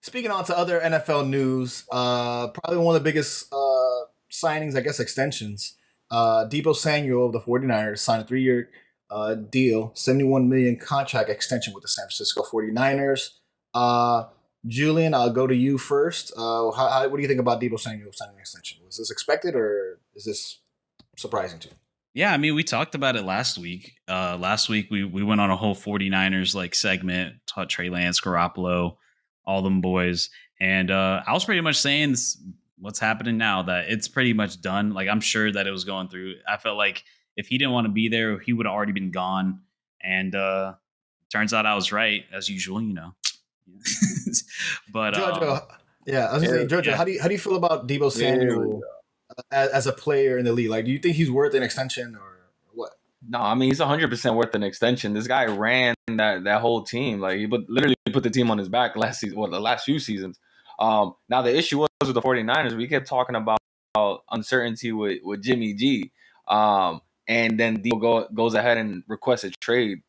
Speaking on to other NFL news, probably one of the biggest signings, I guess, extensions. Deebo Samuel of the 49ers signed a 3-year deal, 71 million contract extension with the San Francisco 49ers. Uh, Julian, I'll go to you first. What do you think about Deebo Samuel signing an extension? Was this expected or is this surprising to you? Yeah, I mean, we talked about it last week. Last week we went on a whole 49ers like segment, taught Trey Lance, Garoppolo, all them boys. And I was pretty much saying what's happening now, that it's pretty much done. Like, I'm sure that it was going through. I felt like if he didn't want to be there, he would have already been gone. And turns out I was right, as usual. But Jojo, yeah, I was gonna say, Jojo, yeah. how do you feel about Debo There we Samuel go. as a player in the league? Like, do you think he's worth an extension or what? No, I mean he's 100% worth an extension. This guy ran that whole team. Like literally put the team on his back last season. Well, the last few seasons. Now the issue was with the 49ers. We kept talking about uncertainty with Jimmy G. And then Debo goes ahead and requests a trade.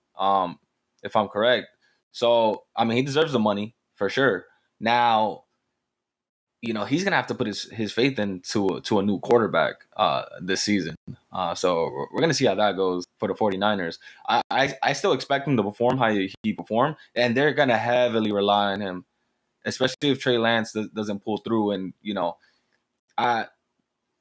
If I'm correct. So I mean he deserves the money for sure. Now he's gonna have to put his faith into a new quarterback this season. So we're gonna see how that goes for the 49ers. I still expect him to perform how he performed, and they're gonna heavily rely on him, especially if Trey Lance doesn't pull through. And I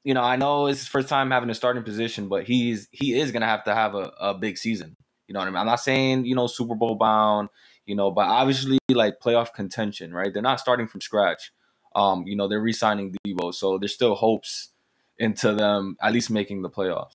I know it's his first time having a starting position, but he is gonna have to have a big season. You know what I mean? I'm not saying Super Bowl bound, but obviously like playoff contention, right? They're not starting from scratch. They're re-signing Deebo, so there's still hopes into them at least making the playoffs.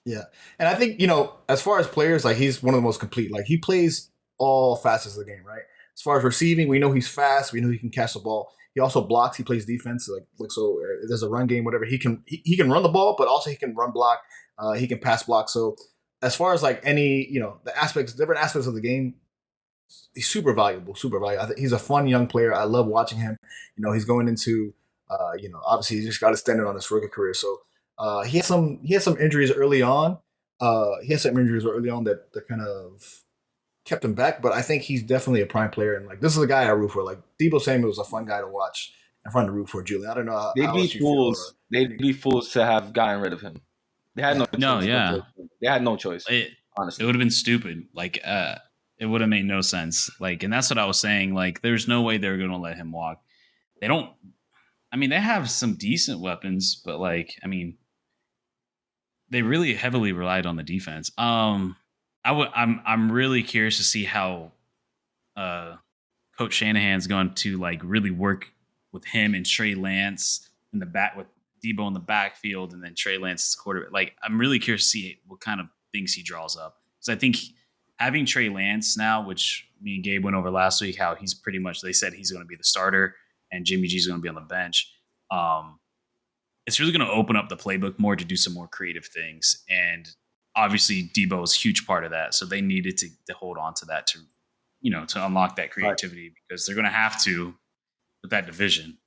Yeah, and I think as far as players, like he's one of the most complete. Like he plays all facets of the game, right? As far as receiving, we know he's fast. We know he can catch the ball. He also blocks. He plays defense. Like so, there's a run game, whatever. He can run the ball, but also he can run block. He can pass block. So as far as like any different aspects of the game, he's super valuable. Super valuable. I think he's a fun young player. I love watching him. He's going into obviously he just got extended on his rookie career. So he had some injuries early on. That kind of kept him back, but I think he's definitely a prime player. And like this is a guy I root for. Like Deebo Samuel is a fun guy to watch and fun to root for. Julian, I don't know They'd how be else you feel. fools. They'd be fools to have gotten rid of him. They had no Yeah, No, choice. yeah. They had no choice, It honestly. would have been stupid. Like, it would have made no sense. Like, and that's what I was saying. Like, there's no way they're going to let him walk. They don't. I mean, they have some decent weapons, but like, I mean, they really heavily relied on the defense. I'm really curious to see how uh, Coach Shanahan's going to like really work with him and Trey Lance in the back with Deebo in the backfield, and then Trey Lance as quarterback. Like, I'm really curious to see what kind of things he draws up, because I think having Trey Lance now, which me and Gabe went over last week, how he's pretty much, they said he's going to be the starter and Jimmy G's going to be on the bench. Um, it's really going to open up the playbook more to do some more creative things. And obviously Debo is a huge part of that. So they needed to hold on to that to unlock that Right. creativity, because they're going to have to with that division.